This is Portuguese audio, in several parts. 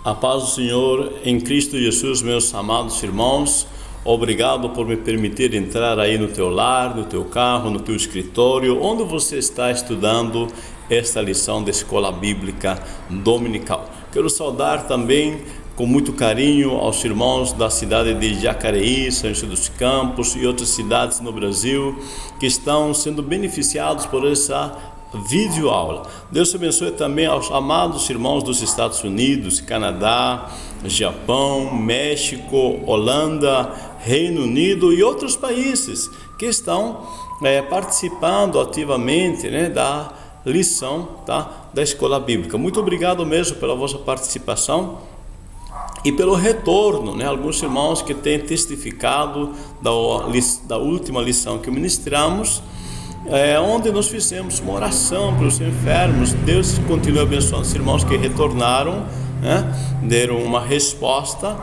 A paz do Senhor em Cristo Jesus, meus amados irmãos. Obrigado por me permitir entrar aí no teu lar, no teu carro, no teu escritório, onde você está estudando esta lição da Escola Bíblica Dominical. Quero saudar também com muito carinho aos irmãos da cidade de Jacareí, São José dos Campos e outras cidades no Brasil que estão sendo beneficiados por essa videoaula. Deus abençoe também aos amados irmãos dos Estados Unidos, Canadá, Japão, México, Holanda, Reino Unido e outros países que estão participando ativamente da lição da Escola Bíblica. Muito obrigado mesmo pela vossa participação e pelo retorno, alguns irmãos que têm testificado da última lição que ministramos, onde nós fizemos uma oração pelos enfermos. Deus continue abençoando os irmãos que retornaram, deram uma resposta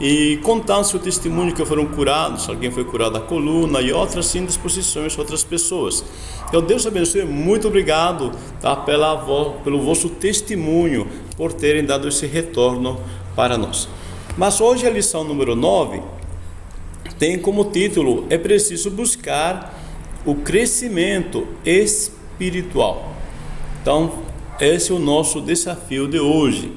e contando seu testemunho que foram curados. Alguém foi curado da coluna e outras indisposições, outras pessoas. Então Deus abençoe, muito obrigado pelo vosso testemunho, por terem dado esse retorno para nós. Mas hoje a lição número 9 tem como título: é preciso buscar o crescimento espiritual. Então, esse é o nosso desafio de hoje.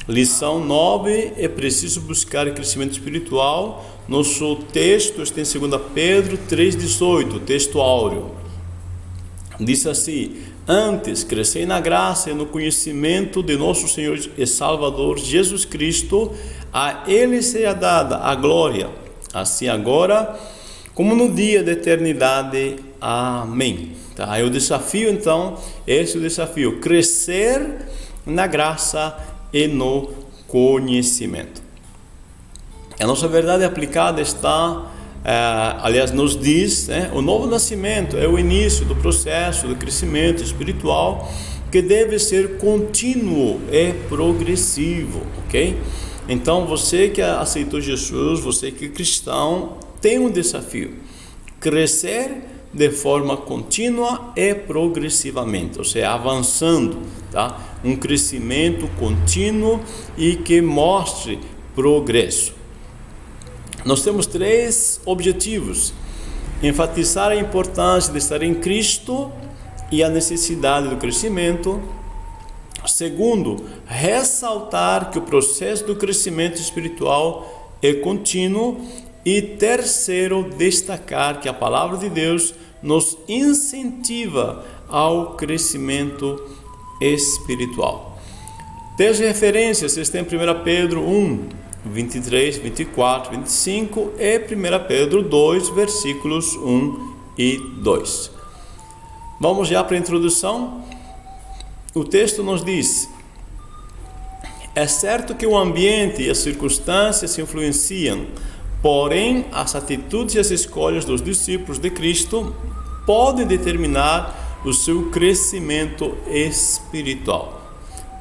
Lição 9, é preciso buscar o crescimento espiritual. Nosso texto está em 2 Pedro 3,18, texto áureo. Diz assim: antes, crescei na graça e no conhecimento de nosso Senhor e Salvador Jesus Cristo. A Ele seja dada a glória, assim agora como no dia da eternidade. Amém. É o desafio, então, esse é o desafio: crescer na graça e no conhecimento. A nossa verdade aplicada está, aliás, nos diz, o novo nascimento é o início do processo do crescimento espiritual, que deve ser contínuo e progressivo, ok? Então, você que aceitou Jesus, você que é cristão, tem um desafio: crescer de forma contínua e progressivamente, ou seja, avançando, um crescimento contínuo e que mostre progresso. Nós temos 3 objetivos: enfatizar a importância de estar em Cristo e a necessidade do crescimento. Segundo, ressaltar que o processo do crescimento espiritual é contínuo. E terceiro, destacar que a palavra de Deus nos incentiva ao crescimento espiritual. Textos de referências estão em 1 Pedro 1, 23, 24, 25 e 1 Pedro 2, versículos 1 e 2. Vamos já para a introdução. O texto nos diz: é certo que o ambiente e as circunstâncias influenciam, porém, as atitudes e as escolhas dos discípulos de Cristo podem determinar o seu crescimento espiritual.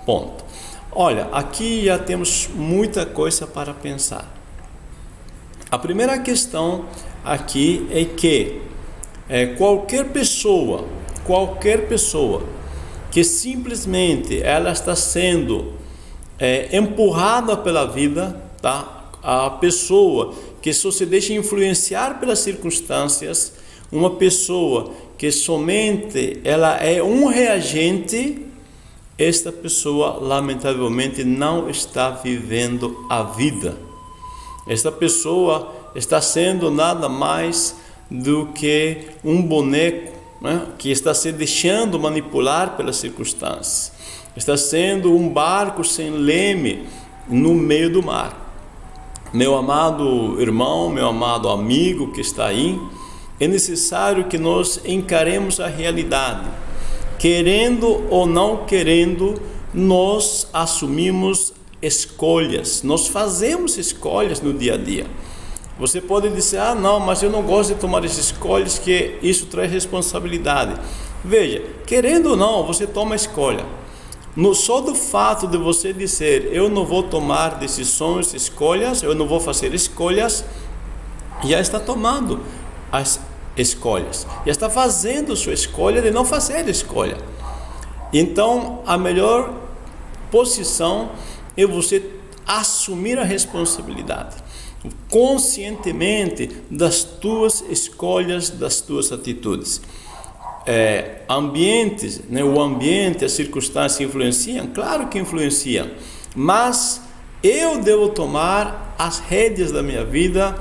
Ponto. Olha, aqui já temos muita coisa para pensar. A primeira questão aqui é que qualquer pessoa que simplesmente ela está sendo empurrada pela vida, a pessoa que só se deixa influenciar pelas circunstâncias, uma pessoa que somente ela é um reagente, esta pessoa lamentavelmente não está vivendo a vida. Esta pessoa está sendo nada mais do que um boneco, que está se deixando manipular pelas circunstâncias. Está sendo um barco sem leme no meio do mar. Meu amado irmão, meu amado amigo que está aí, é necessário que nós encaremos a realidade. Querendo ou não querendo, nós assumimos escolhas, nós fazemos escolhas no dia a dia. Você pode dizer: não, mas eu não gosto de tomar essas escolhas, que isso traz responsabilidade. Veja, querendo ou não, você toma escolha. Só do fato de você dizer: eu não vou tomar decisões, escolhas, eu não vou fazer escolhas, já está tomando as escolhas, já está fazendo sua escolha de não fazer escolha. Então, a melhor posição é você assumir a responsabilidade conscientemente das tuas escolhas, das tuas atitudes. Ambientes, né, o ambiente, as circunstâncias influenciam? Claro que influenciam, mas eu devo tomar as rédeas da minha vida,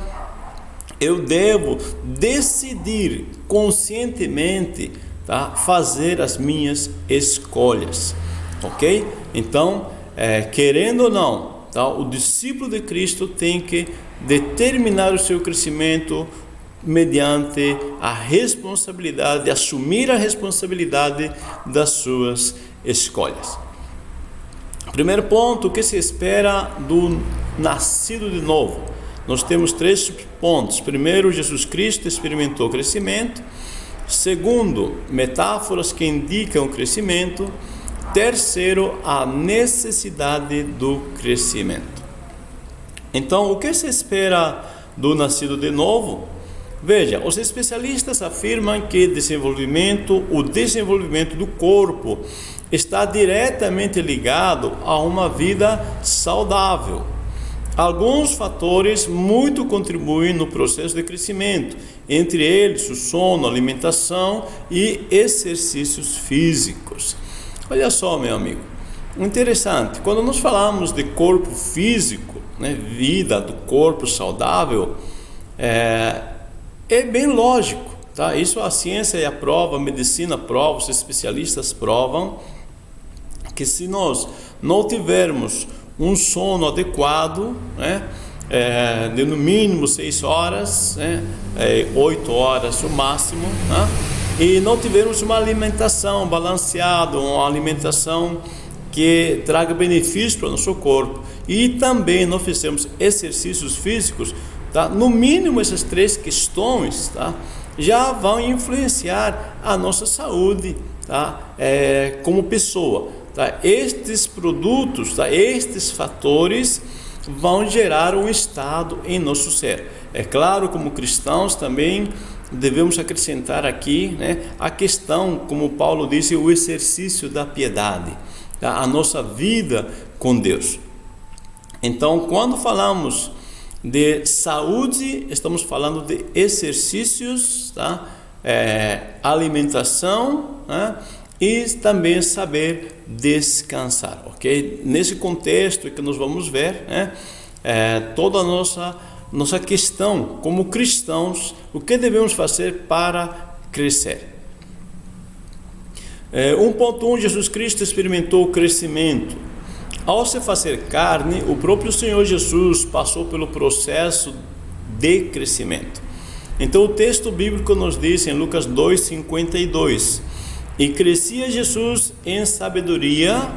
eu devo decidir conscientemente, tá, fazer as minhas escolhas, ok? Então, querendo ou não, tá, o discípulo de Cristo tem que determinar o seu crescimento mediante a responsabilidade, assumir a responsabilidade das suas escolhas. Primeiro ponto, o que se espera do nascido de novo? Nós temos 3 pontos. Primeiro, Jesus Cristo experimentou crescimento. Segundo, metáforas que indicam o crescimento. Terceiro, a necessidade do crescimento. Então, o que se espera do nascido de novo? Veja, os especialistas afirmam que o desenvolvimento do corpo está diretamente ligado a uma vida saudável. Alguns fatores muito contribuem no processo de crescimento, entre eles o sono, alimentação e exercícios físicos. Olha só, meu amigo, interessante, quando nós falamos de corpo físico, né, vida do corpo saudável, é bem lógico, tá? Isso a ciência aprova, a medicina prova, os especialistas provam que se nós não tivermos um sono adequado, né, de no mínimo 6 horas, né, 8 horas o máximo, né, e não tivermos uma alimentação balanceada, uma alimentação que traga benefícios para o nosso corpo, e também não fizermos exercícios físicos, tá? No mínimo essas 3 questões, tá, já vão influenciar a nossa saúde, tá, como pessoa, tá? Estes produtos, tá, estes fatores vão gerar um estado em nosso ser. É claro, como cristãos também devemos acrescentar aqui, né, a questão, como Paulo disse, o exercício da piedade, tá? A nossa vida com Deus. Então, quando falamos de saúde, estamos falando de exercícios, tá? Alimentação, né? E também saber descansar, ok? Nesse contexto que nós vamos ver, né, toda a nossa questão como cristãos, o que devemos fazer para crescer. 1.1, Jesus Cristo experimentou o crescimento. Ao se fazer carne, o próprio Senhor Jesus passou pelo processo de crescimento. Então o texto bíblico nos diz em Lucas 2:52, e crescia Jesus em sabedoria,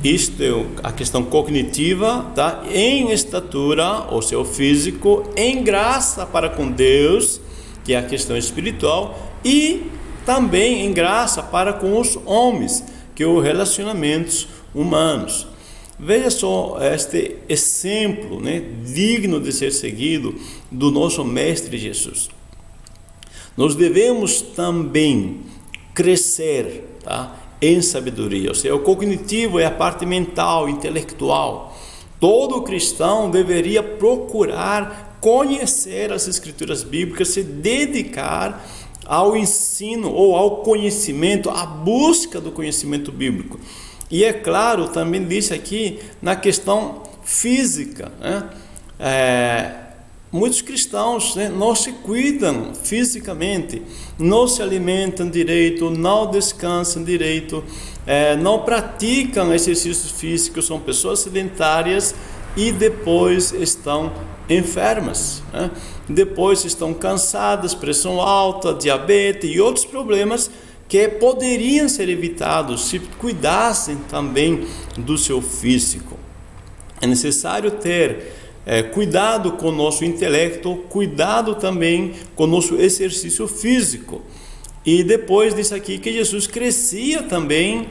isto é a questão cognitiva, tá? Em estatura, ou seu físico, em graça para com Deus, que é a questão espiritual, e também em graça para com os homens, que é os relacionamentos humanos. Veja só este exemplo, né, digno de ser seguido do nosso Mestre Jesus. Nós devemos também crescer, tá, em sabedoria, ou seja, o cognitivo é a parte mental, intelectual. Todo cristão deveria procurar conhecer as escrituras bíblicas, se dedicar ao ensino ou ao conhecimento, à busca do conhecimento bíblico. E é claro, também disse aqui, na questão física, né? Muitos cristãos, né, não se cuidam fisicamente, não se alimentam direito, não descansam direito, não praticam exercícios físicos, são pessoas sedentárias e depois estão enfermas, né? Depois estão cansadas, pressão alta, diabetes e outros problemas que poderiam ser evitados se cuidassem também do seu físico. É necessário ter cuidado com o nosso intelecto, cuidado também com o nosso exercício físico. E depois disso aqui que Jesus crescia também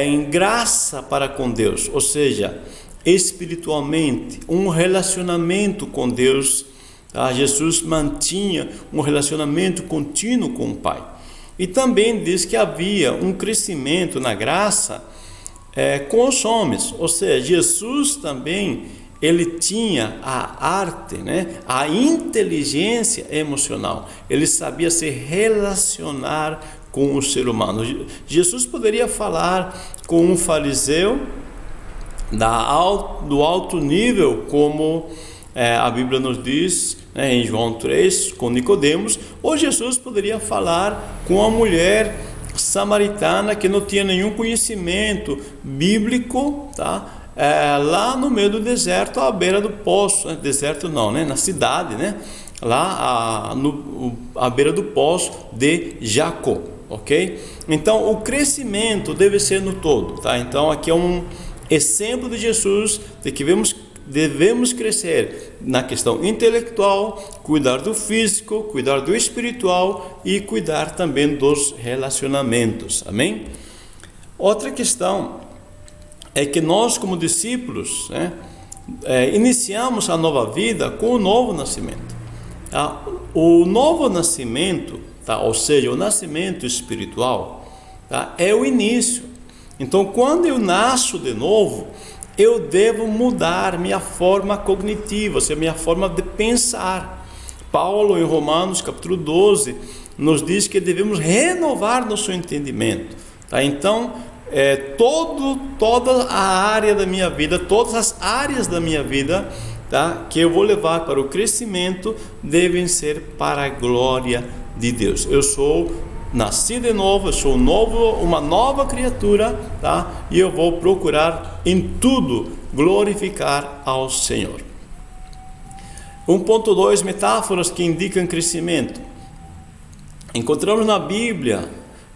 em graça para com Deus, ou seja, espiritualmente, um relacionamento com Deus. Tá? Jesus mantinha um relacionamento contínuo com o Pai. E também diz que havia um crescimento na graça com os homens. Ou seja, Jesus também, ele tinha a arte, a inteligência emocional. Ele sabia se relacionar com o ser humano. Jesus poderia falar com um fariseu do alto nível, como a Bíblia nos diz, em João 3, com Nicodemos, ou Jesus poderia falar com uma mulher samaritana que não tinha nenhum conhecimento bíblico, lá no meio do deserto, à beira do poço, deserto não, na cidade, lá à beira do poço de Jacó, ok? Então, o crescimento deve ser no todo, Então, aqui é um exemplo de Jesus, de que devemos crescer na questão intelectual, cuidar do físico, cuidar do espiritual e cuidar também dos relacionamentos, amém? Outra questão é que nós, como discípulos, iniciamos a nova vida com o novo nascimento. O novo nascimento, ou seja, o nascimento espiritual, é o início. Então, quando eu nasço de novo, eu devo mudar minha forma cognitiva, ou seja, minha forma de pensar. Paulo, em Romanos capítulo 12, nos diz que devemos renovar nosso entendimento. Então, toda a área da minha vida, todas as áreas da minha vida, que eu vou levar para o crescimento, devem ser para a glória de Deus. Eu sou nasci de novo, eu sou uma nova criatura, e eu vou procurar em tudo glorificar ao Senhor. 1.2, metáforas que indicam crescimento. Encontramos na Bíblia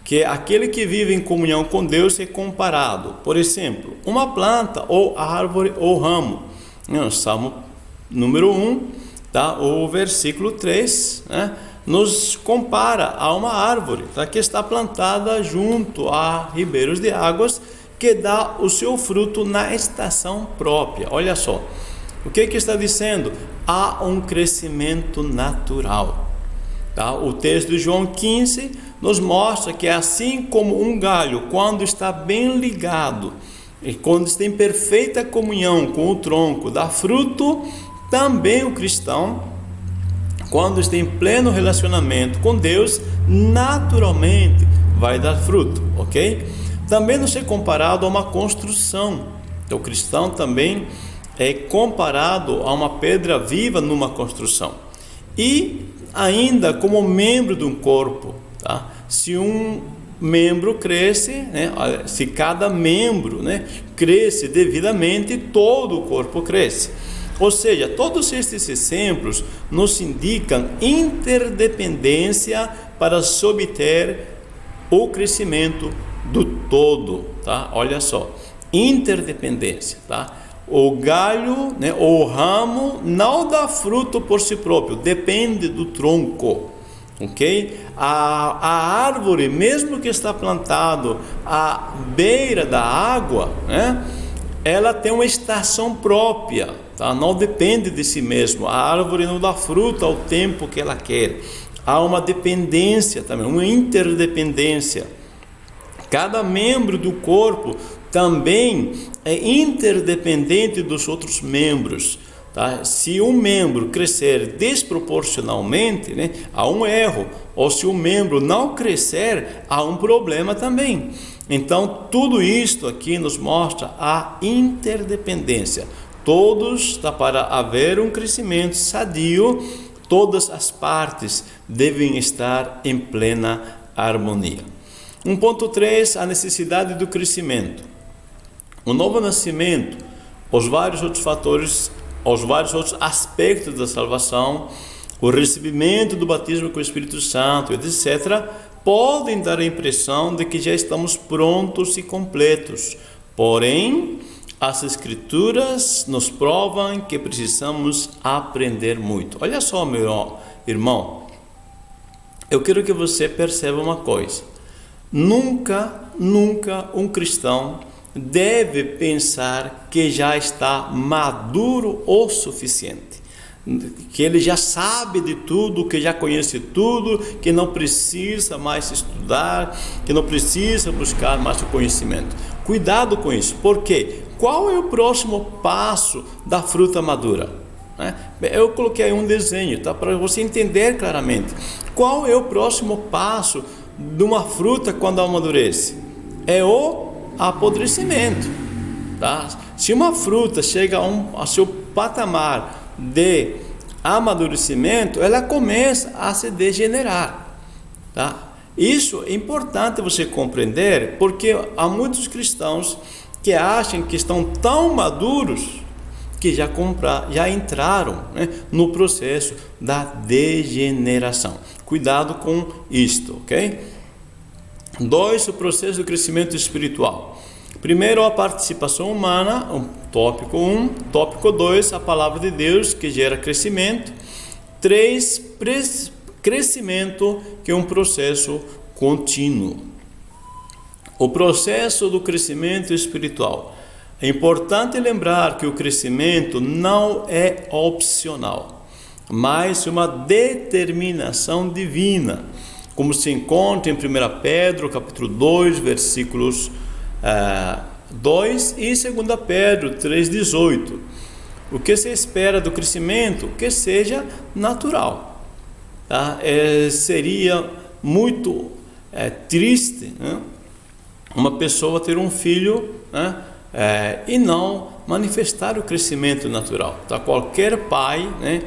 que aquele que vive em comunhão com Deus é comparado, por exemplo, uma planta ou árvore ou ramo. Salmo número 1, o versículo 3, nos compara a uma árvore, que está plantada junto a ribeiros de águas, que dá o seu fruto na estação própria. Olha só, o que está dizendo? Há um crescimento natural. O texto de João 15 nos mostra que assim como um galho, quando está bem ligado e quando está em perfeita comunhão com o tronco, dá fruto, também o cristão, quando está em pleno relacionamento com Deus, naturalmente vai dar fruto, ok? Também não ser comparado a uma construção. Então, o cristão também é comparado a uma pedra viva numa construção. E ainda como membro de um corpo, Se um membro cresce, se cada membro, cresce devidamente, todo o corpo cresce. Ou seja, todos estes exemplos nos indicam interdependência para se obter o crescimento do todo, Olha só, interdependência, O galho, ou o ramo não dá fruto por si próprio, depende do tronco, ok? A árvore, mesmo que está plantado à beira da água, ela tem uma estação própria, não depende de si mesmo. A árvore não dá fruto ao tempo que ela quer. Há uma dependência também, uma interdependência. Cada membro do corpo também é interdependente dos outros membros. Se um membro crescer desproporcionalmente, há um erro. Ou se um membro não crescer, há um problema também. Então, tudo isto aqui nos mostra a interdependência. Todos, para haver um crescimento sadio, todas as partes devem estar em plena harmonia. 1.3, a necessidade do crescimento. O novo nascimento, os vários outros fatores, os vários outros aspectos da salvação, o recebimento do batismo com o Espírito Santo, etc., podem dar a impressão de que já estamos prontos e completos. Porém, as Escrituras nos provam que precisamos aprender muito. Olha só, meu irmão, eu quero que você perceba uma coisa. Nunca um cristão deve pensar que já está maduro o suficiente. que ele já sabe de tudo, que já conhece tudo, que não precisa mais estudar, que não precisa buscar mais o conhecimento. Cuidado com isso, porque qual é o próximo passo da fruta madura? Eu coloquei aí um desenho, tá? Para você entender claramente. Qual é o próximo passo de uma fruta quando amadurece? É o apodrecimento, tá? Se uma fruta chega a seu patamar de amadurecimento, ela começa a se degenerar, tá? Isso é importante você compreender, porque há muitos cristãos que acham que estão tão maduros que já entraram, né, no processo da degeneração. Cuidado com isto, ok? 2. O processo do crescimento espiritual. Primeiro, a participação humana, tópico 1. Tópico 2, a palavra de Deus, que gera crescimento. 3, crescimento, que é um processo contínuo. O processo do crescimento espiritual. É importante lembrar que o crescimento não é opcional, mas uma determinação divina, como se encontra em 1 Pedro, capítulo 2, versículos 2 e 2 Pedro 3,18. O que se espera do crescimento? Que seja natural. Tá? Seria muito triste, né, uma pessoa ter um filho, né, e não manifestar o crescimento natural. Tá? Qualquer pai, né,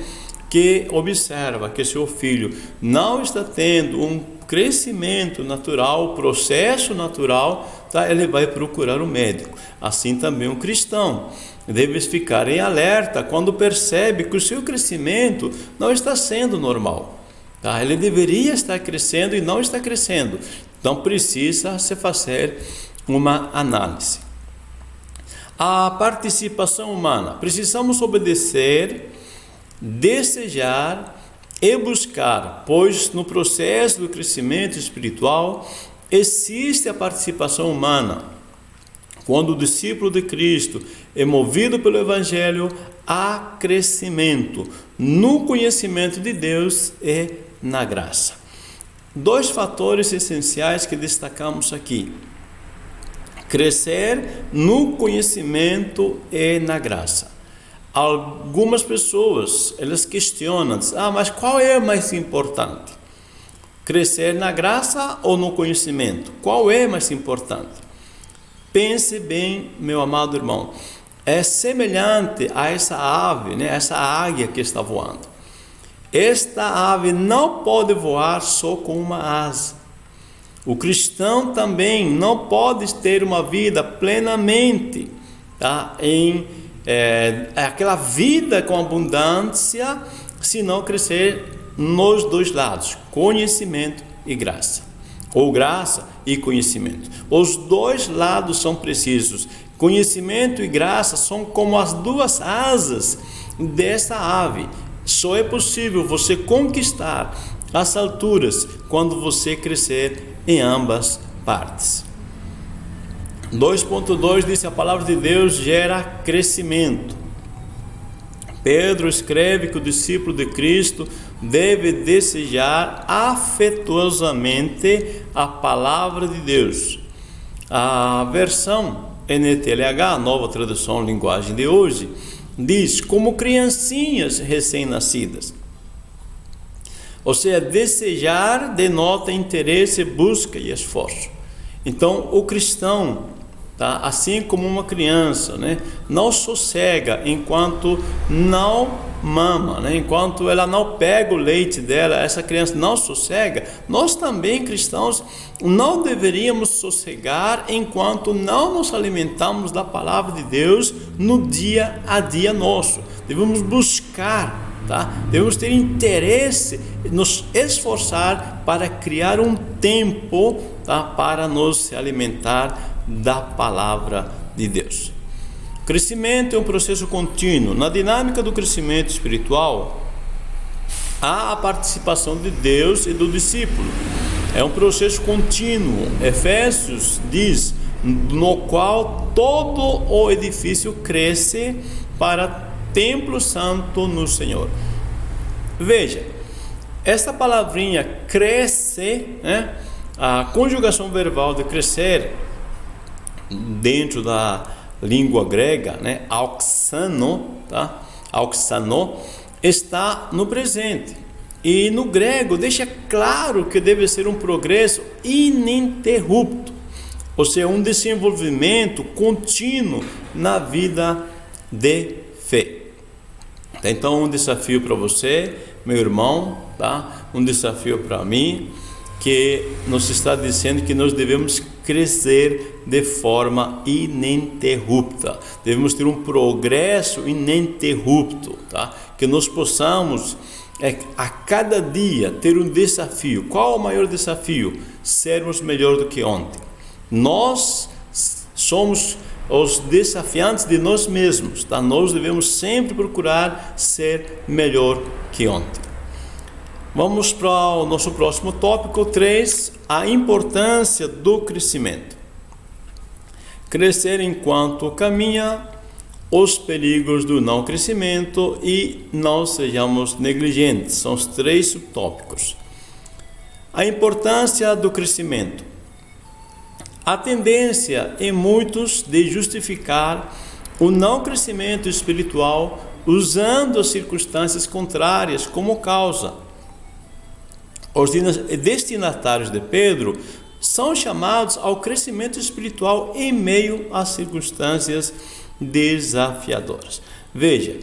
que observa que seu filho não está tendo um crescimento natural, processo natural, tá? Ele vai procurar o médico. Assim também o cristão deve ficar em alerta quando percebe que o seu crescimento não está sendo normal. Tá? Ele deveria estar crescendo e não está crescendo. Então precisa se fazer uma análise. A participação humana. Precisamos obedecer, desejar e buscar, pois no processo do crescimento espiritual existe a participação humana. Quando o discípulo de Cristo é movido pelo Evangelho, há crescimento no conhecimento de Deus e na graça. 2 fatores essenciais que destacamos aqui: crescer no conhecimento e na graça. Algumas pessoas, elas questionam, mas qual é mais importante? Crescer na graça ou no conhecimento? Qual é mais importante? Pense bem, meu amado irmão, é semelhante a essa ave, né? Essa águia que está voando. Esta ave não pode voar só com uma asa. O cristão também não pode ter uma vida plenamente, tá? Aquela vida com abundância, se não crescer nos 2 lados, conhecimento e graça, ou graça e conhecimento. Os 2 lados são precisos. Conhecimento e graça são como as 2 asas dessa ave. Só é possível você conquistar as alturas quando você crescer em ambas partes. 2.2 diz: a palavra de Deus gera crescimento. Pedro escreve que o discípulo de Cristo deve desejar afetuosamente a palavra de Deus. A versão NTLH, nova tradução linguagem de hoje, diz: como criancinhas recém-nascidas. Ou seja, desejar denota interesse, busca e esforço. Então, o cristão, tá, assim como uma criança, né, não sossega enquanto não mama, né, enquanto ela não pega o leite dela, essa criança não sossega. Nós também, cristãos, não deveríamos sossegar enquanto não nos alimentamos da palavra de Deus no dia a dia nosso. Devemos buscar, tá? Devemos ter interesse, nos esforçar para criar um tempo, tá, para nos alimentar da palavra de Deus. Crescimento é um processo contínuo. Na dinâmica do crescimento espiritual, há a participação de Deus e do discípulo. É um processo contínuo. Efésios diz: no qual todo o edifício cresce para templo santo no Senhor. Veja, essa palavrinha cresce, né? A conjugação verbal de crescer dentro da língua grega, né? Auxano, tá? Auxano está no presente. E no grego deixa claro que deve ser um progresso ininterrupto, ou seja, um desenvolvimento contínuo na vida de fé. Então, um desafio para você, meu irmão, tá? Um desafio para mim, que nos está dizendo que nós devemos crescer de forma ininterrupta, devemos ter um progresso ininterrupto, tá? Que nós possamos a cada dia ter um desafio. Qual o maior desafio? Sermos melhor do que ontem. Nós somos os desafiantes de nós mesmos, tá? Nós devemos sempre procurar ser melhor que ontem. Vamos para o nosso próximo tópico 3, a importância do crescimento. Crescer enquanto caminha, os perigos do não crescimento e não sejamos negligentes. São os 3 subtópicos. A importância do crescimento. A tendência em muitos de justificar o não crescimento espiritual usando as circunstâncias contrárias como causa. Os destinatários de Pedro são chamados ao crescimento espiritual em meio às circunstâncias desafiadoras. Veja,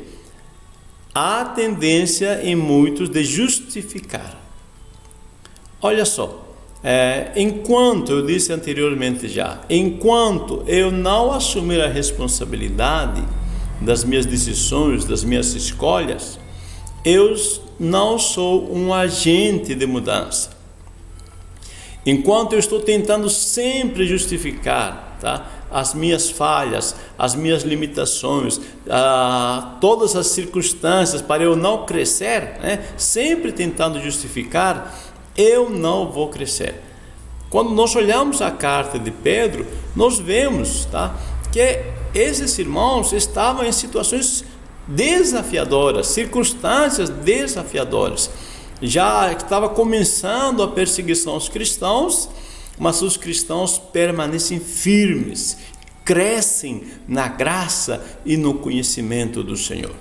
há tendência em muitos de justificar. Olha só, enquanto eu disse anteriormente já, enquanto eu não assumir a responsabilidade das minhas decisões, das minhas escolhas, eu não sou um agente de mudança. Enquanto eu estou tentando sempre justificar, tá, as minhas falhas, as minhas limitações, todas as circunstâncias para eu não crescer, né, sempre tentando justificar, eu não vou crescer. Quando nós olhamos a carta de Pedro, nós vemos, tá, que esses irmãos estavam em situações desafiadoras, circunstâncias desafiadoras. Já estava começando a perseguição aos cristãos, mas os cristãos permanecem firmes, crescem na graça e no conhecimento do Senhor.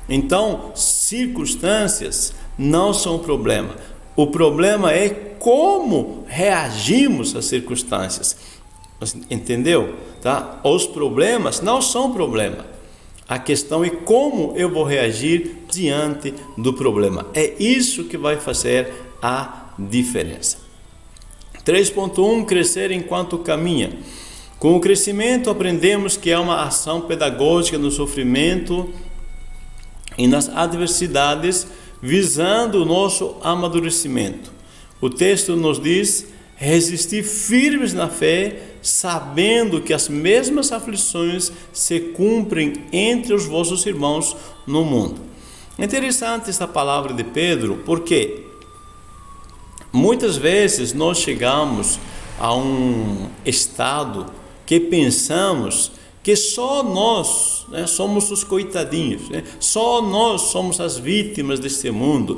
Então, circunstâncias não são o problema. O problema é como reagimos às circunstâncias. Entendeu? Tá? Os problemas não são problema. A questão é como eu vou reagir diante do problema. É isso que vai fazer a diferença. 3.1, crescer enquanto caminha. Com o crescimento aprendemos que é uma ação pedagógica no sofrimento e nas adversidades, visando o nosso amadurecimento. O texto nos diz: resistir firmes na fé, sabendo que as mesmas aflições se cumprem entre os vossos irmãos no mundo. É interessante essa palavra de Pedro, porque muitas vezes nós chegamos a um estado que pensamos que só nós, né, somos os coitadinhos, né? Só nós somos as vítimas desse mundo.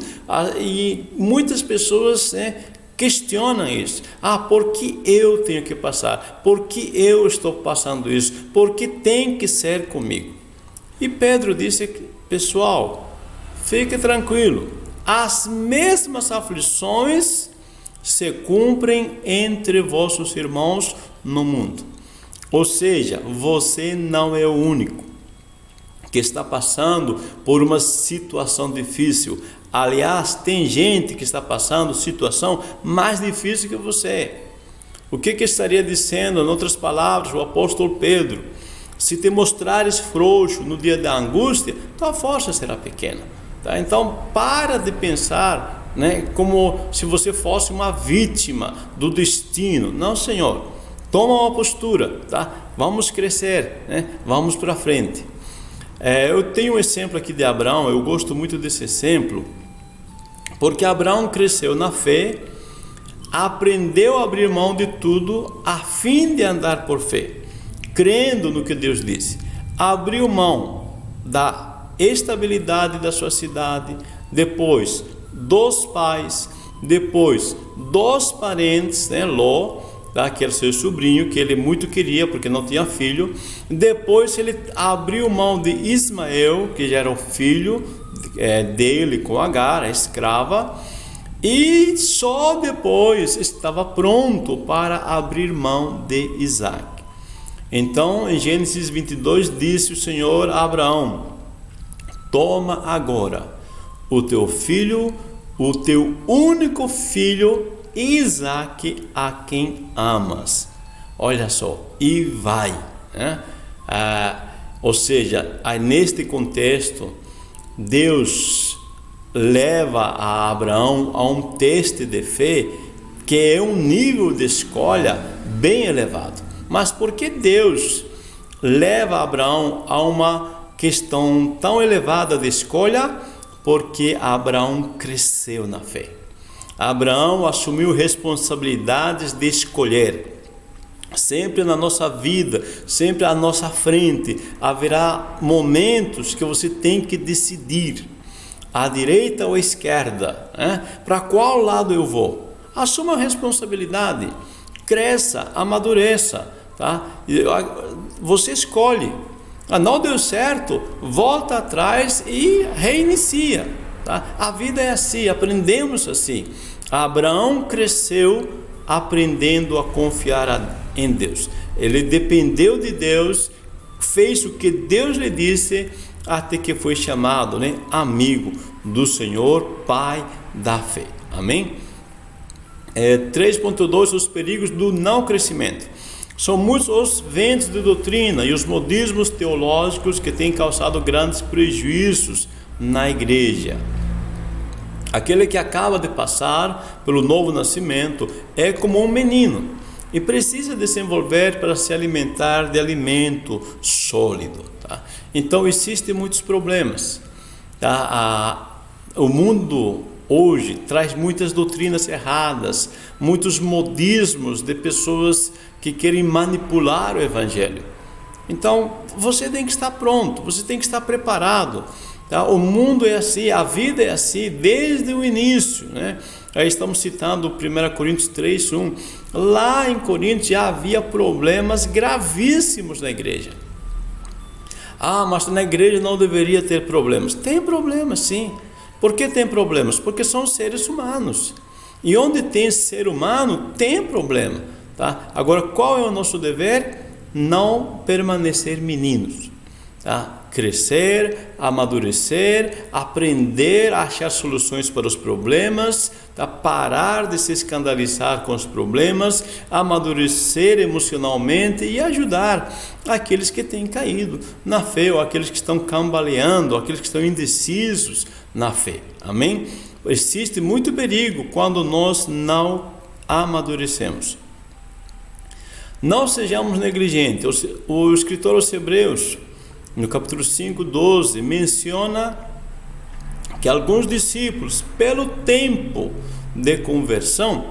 E muitas pessoas, né, questionam isso. Por que eu tenho que passar? Por que eu estou passando isso? Por que tem que ser comigo? E Pedro disse: pessoal, fique tranquilo, as mesmas aflições se cumprem entre vossos irmãos no mundo. Ou seja, você não é o único que está passando por uma situação difícil. Aliás, tem gente que está passando situação mais difícil que você. O que estaria dizendo, em outras palavras, o apóstolo Pedro? Se te mostrares frouxo no dia da angústia, tua força será pequena. Tá? Então, para de pensar, né, como se você fosse uma vítima do destino. Não, Senhor. Toma uma postura, tá? Vamos crescer, né? Vamos para frente. Eu tenho um exemplo aqui de Abraão. Eu gosto muito desse exemplo, porque Abraão cresceu na fé, aprendeu a abrir mão de tudo a fim de andar por fé, crendo no que Deus disse. Abriu mão da estabilidade da sua cidade, depois dos pais, depois dos parentes, né? Ló, tá? Que era seu sobrinho, que ele muito queria porque não tinha filho. Depois ele abriu mão de Ismael, que já era o filho dele com Agar, a escrava, e só depois estava pronto para abrir mão de Isaac. Então, em Gênesis 22, disse o Senhor a Abraão: toma agora o teu filho, o teu único filho, Isaac, a quem amas. Olha só, e vai, né? Ou seja, neste contexto, Deus leva a Abraão a um teste de fé que é um nível de escolha bem elevado. Mas por que Deus leva Abraão a uma questão tão elevada de escolha? Porque Abraão cresceu na fé. Abraão assumiu responsabilidades de escolher. Sempre na nossa vida, sempre à nossa frente, haverá momentos que você tem que decidir, à direita ou à esquerda, né? Para qual lado eu vou? Assuma a responsabilidade, cresça, amadureça, tá? Você escolhe. Não deu certo, volta atrás e reinicia, tá? A vida é assim, aprendemos assim. Abraão cresceu aprendendo a confiar em Deus. Ele dependeu de Deus, fez o que Deus lhe disse, até que foi chamado, né, amigo do Senhor, pai da fé. Amém? 3.2, os perigos do não crescimento. São muitos os ventos de doutrina e os modismos teológicos que têm causado grandes prejuízos na igreja. Aquele que acaba de passar pelo novo nascimento é como um menino e precisa desenvolver para se alimentar de alimento sólido, tá? Então existem muitos problemas, tá? O mundo hoje traz muitas doutrinas erradas, muitos modismos de pessoas que querem manipular o evangelho. Então você tem que estar pronto, você tem que estar preparado, tá? O mundo é assim, a vida é assim desde o início, né? Aí estamos citando 1 Coríntios 3:1. Lá em Corinto já havia problemas gravíssimos na igreja. Mas na igreja não deveria ter problemas. Tem problemas, sim. Por que tem problemas? Porque são seres humanos. E onde tem ser humano, tem problema, tá? Agora, qual é o nosso dever? Não permanecer meninos, tá? Crescer, amadurecer, aprender a achar soluções para os problemas, tá? Parar de se escandalizar com os problemas, amadurecer emocionalmente e ajudar aqueles que têm caído na fé, ou aqueles que estão cambaleando, aqueles que estão indecisos na fé. Amém? Existe muito perigo quando nós não amadurecemos. Não sejamos negligentes. O escritor aos Hebreus, no capítulo 5:12, menciona que alguns discípulos, pelo tempo de conversão,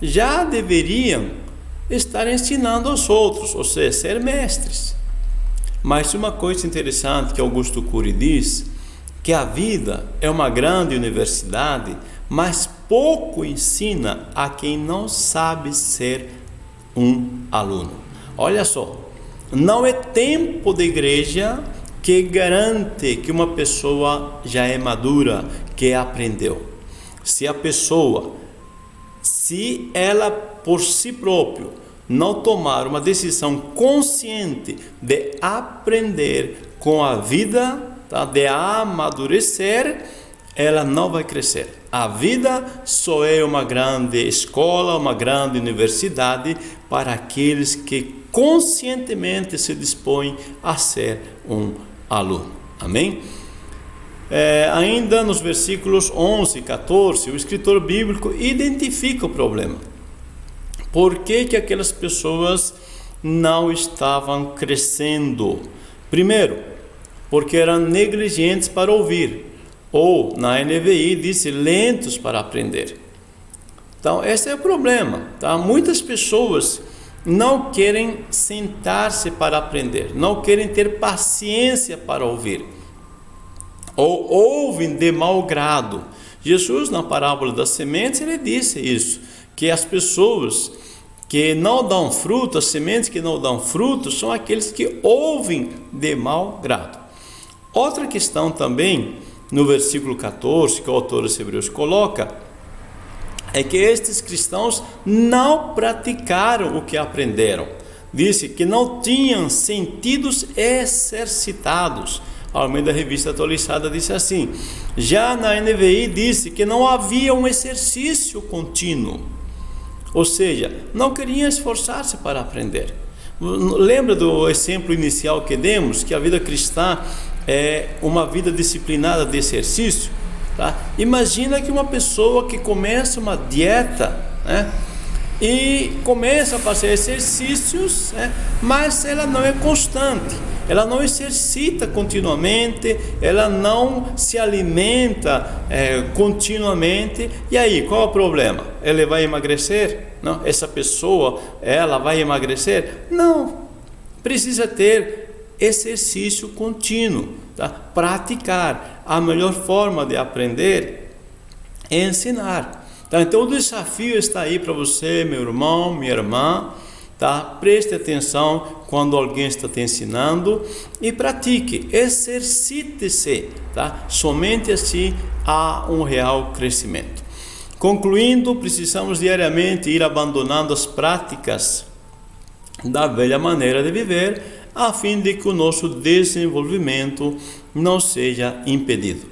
já deveriam estar ensinando aos outros, ou seja, ser mestres. Mas uma coisa interessante que Augusto Cury diz, que a vida é uma grande universidade, mas pouco ensina a quem não sabe ser um aluno. Olha só, não é tempo de igreja que garante que uma pessoa já é madura, que aprendeu. Se ela por si próprio não tomar uma decisão consciente de aprender com a vida, tá? De amadurecer, ela não vai crescer. A vida só é uma grande escola, uma grande universidade para aqueles que conscientemente se dispõem a ser um aluno. Amém? Ainda nos versículos 11 e 14, o escritor bíblico identifica o problema. Por que aquelas pessoas não estavam crescendo? Primeiro, porque eram negligentes para ouvir, ou na NVI disse lentos para aprender. Então esse é o problema, tá? Muitas pessoas não querem sentar-se para aprender, não querem ter paciência para ouvir. ou ouvem de mau grado. Jesus, na parábola das sementes, ele disse isso, que as pessoas que não dão fruto, as sementes que não dão fruto, são aqueles que ouvem de mau grado. Outra questão também, no versículo 14, que o autor dos Hebreus coloca, é que estes cristãos não praticaram o que aprenderam. Disse que não tinham sentidos exercitados. A Almeida Revista Atualizada disse assim. Já na NVI disse que não havia um exercício contínuo. Ou seja, não queriam esforçar-se para aprender. Lembra do exemplo inicial que demos, que a vida cristã é uma vida disciplinada de exercício? Tá? Imagina que uma pessoa que começa uma dieta, né, e começa a fazer exercícios, né, mas ela não é constante, ela não exercita continuamente, ela não se alimenta continuamente. E aí, qual é o problema? Ela vai emagrecer? Não, essa pessoa, ela vai emagrecer? Não, precisa ter exercício contínuo, tá? Praticar. A melhor forma de aprender é ensinar. Tá? Então o desafio está aí para você, meu irmão, minha irmã, tá? Preste atenção quando alguém está te ensinando e pratique, exercite-se, tá? Somente assim há um real crescimento. Concluindo, precisamos diariamente ir abandonando as práticas da velha maneira de viver, a fim de que o nosso desenvolvimento não seja impedido.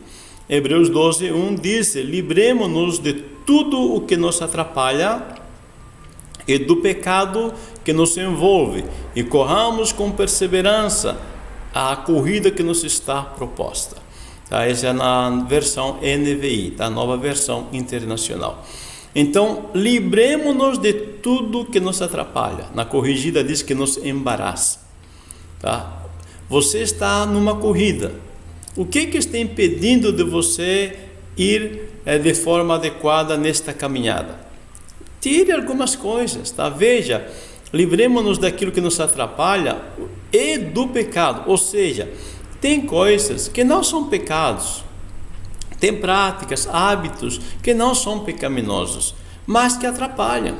Hebreus 12:1 diz: livremo-nos de tudo o que nos atrapalha e do pecado que nos envolve, e corramos com perseverança a corrida que nos está proposta. Tá? Essa é na versão NVI, tá? Nova versão internacional. Então, livremo-nos de tudo que nos atrapalha. Na corrigida diz que nos embaraça. Tá? Você está numa corrida. O que está impedindo de você ir de forma adequada nesta caminhada? Tire algumas coisas, tá? Veja, livremos-nos daquilo que nos atrapalha e do pecado. Ou seja, tem coisas que não são pecados, tem práticas, hábitos que não são pecaminosos, mas que atrapalham.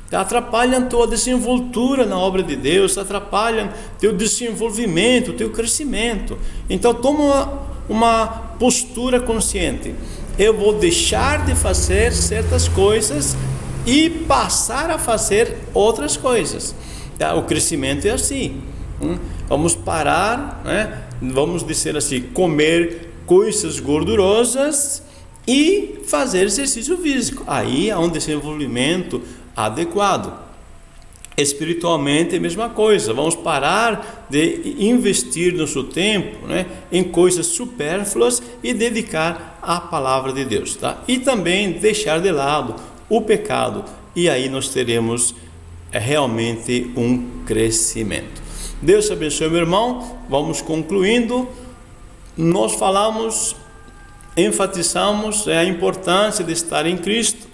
Atrapalham tua desenvoltura na obra de Deus, atrapalham teu desenvolvimento, teu crescimento. Então toma uma postura consciente. Eu vou deixar de fazer certas coisas e passar a fazer outras coisas. O crescimento é assim. Vamos parar, né? Vamos dizer assim, comer coisas gordurosas e fazer exercício físico. Aí há um desenvolvimento adequado. Espiritualmente é a mesma coisa. Vamos parar de investir nosso tempo, né, em coisas supérfluas e dedicar à palavra de Deus, tá? E também deixar de lado o pecado, e aí nós teremos realmente um crescimento. Deus te abençoe, meu irmão. Vamos concluindo. Nós falamos, enfatizamos a importância de estar em Cristo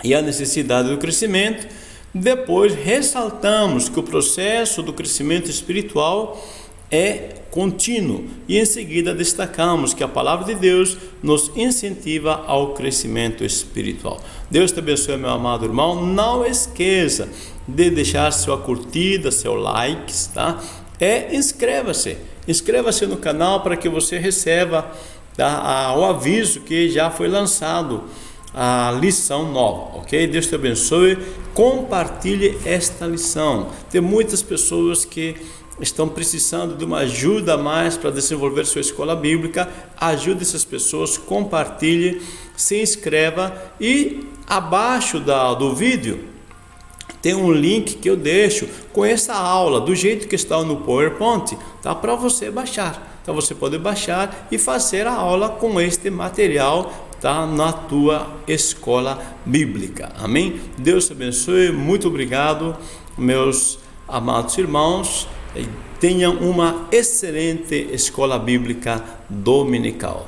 e a necessidade do crescimento. Depois ressaltamos que o processo do crescimento espiritual é contínuo, e em seguida destacamos que a palavra de Deus nos incentiva ao crescimento espiritual. Deus te abençoe, meu amado irmão. Não esqueça de deixar sua curtida, seu like, tá? Inscreva-se no canal para que você receba, tá, o aviso que já foi lançado a lição nova, ok? Deus te abençoe. Compartilhe esta lição. Tem muitas pessoas que estão precisando de uma ajuda a mais para desenvolver sua escola bíblica. Ajude essas pessoas, compartilhe, se inscreva, e abaixo do vídeo tem um link que eu deixo com essa aula do jeito que está no PowerPoint, tá? Para você baixar. Então você pode baixar e fazer a aula com este material, tá? Na tua escola bíblica. Amém? Deus te abençoe. Muito obrigado, meus amados irmãos. Tenham uma excelente escola bíblica dominical.